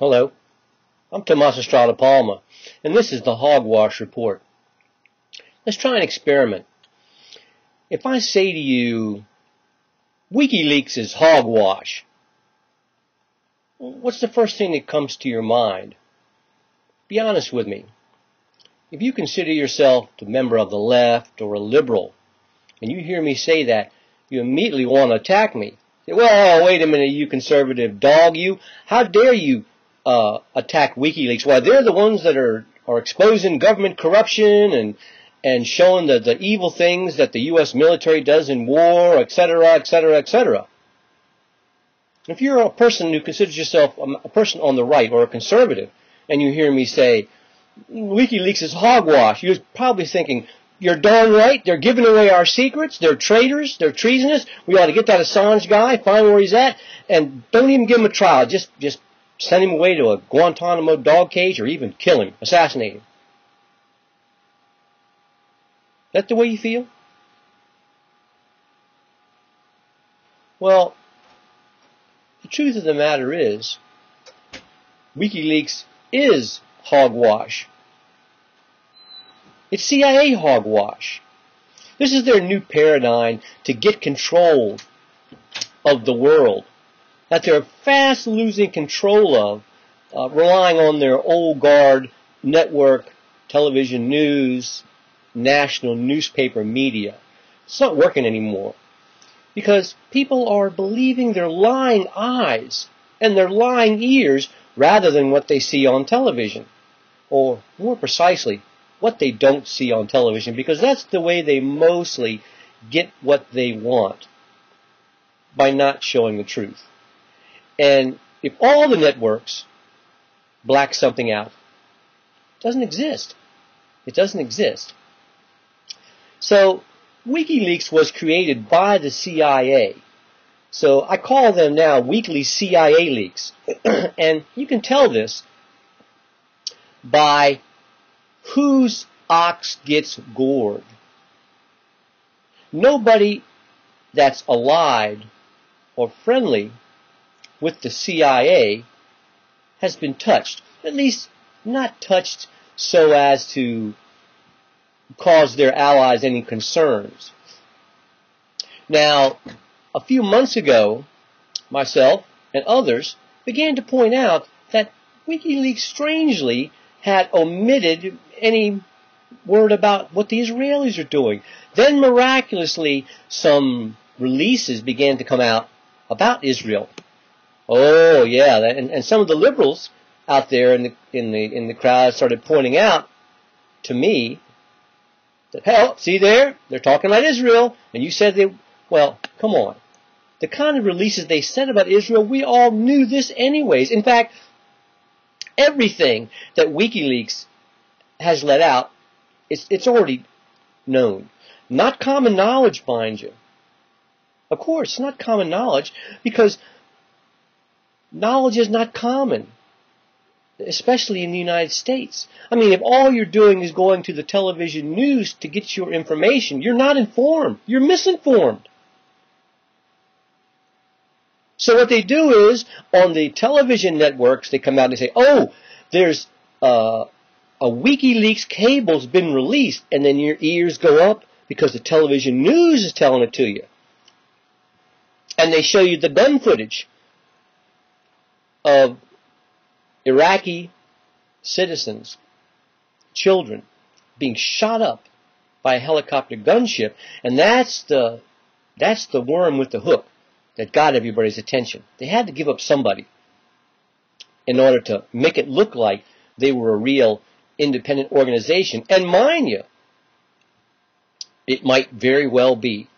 Hello, I'm Tomas Estrada Palma, and this is the Hogwash Report. Let's try an experiment. If I say to you, WikiLeaks is hogwash, what's the first thing that comes to your mind? Be honest with me. If you consider yourself a member of the left or a liberal, and you hear me say that, you immediately want to attack me. Say, well, wait a minute, you conservative dog, you. How dare you attack WikiLeaks? Why, they're the ones that are exposing government corruption and showing the evil things that the U.S. military does in war, etc., etc., etc. If you're a person who considers yourself a person on the right or a conservative, and you hear me say, WikiLeaks is hogwash, you're probably thinking, you're darn right, they're giving away our secrets, they're traitors, they're treasonous, we ought to get that Assange guy, find where he's at, and don't even give him a trial, just send him away to a Guantanamo dog cage or even kill him, assassinate him. Is that the way you feel? Well, the truth of the matter is, WikiLeaks is hogwash. It's CIA hogwash. This is their new paradigm to get control of the world that they're fast losing control of, relying on their old guard network, television news, national newspaper media. It's not working anymore because people are believing their lying eyes and their lying ears rather than what they see on television, or more precisely, what they don't see on television, because that's the way they mostly get what they want, by not showing the truth. And if all the networks black something out, it doesn't exist. It doesn't exist. So WikiLeaks was created by the CIA. So I call them now weekly CIA leaks. And you can tell this by whose ox gets gored. Nobody that's allied or friendly with the CIA has been touched. At least not touched so as to cause their allies any concerns. Now, a few months ago, myself and others began to point out that WikiLeaks strangely had omitted any word about what the Israelis are doing. Then miraculously, some releases began to come out about Israel. Oh yeah, and some of the liberals out there in the crowd started pointing out to me that, hell, see there, they're talking about Israel, and you said they, well, come on. The kind of releases they said about Israel, we all knew this anyways. In fact, everything that WikiLeaks has let out, it's already known. Not common knowledge, mind you. Of course, not common knowledge, because knowledge is not common, especially in the United States. I mean, if all you're doing is going to the television news to get your information, you're not informed. You're misinformed. So what they do is, on the television networks, they come out and they say, oh, there's a WikiLeaks cable's been released, and then your ears go up because the television news is telling it to you. And they show you the gun footage of Iraqi citizens, children, being shot up by a helicopter gunship, and that's the worm with the hook that got everybody's attention. They had to give up somebody in order to make it look like they were a real independent organization. And mind you, it might very well be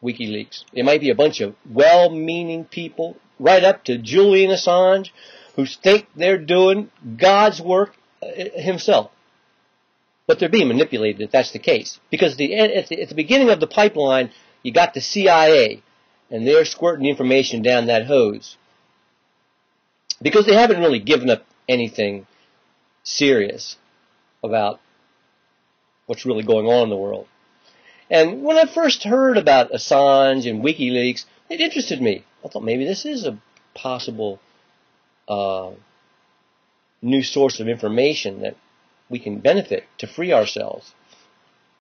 WikiLeaks. It might be a bunch of well-meaning people, right up to Julian Assange, who think they're doing God's work himself. But they're being manipulated if that's the case. Because at the beginning of the pipeline, you got the CIA, and they're squirting information down that hose. Because they haven't really given up anything serious about what's really going on in the world. And when I first heard about Assange and WikiLeaks, it interested me. I thought maybe this is a possible new source of information that we can benefit to free ourselves.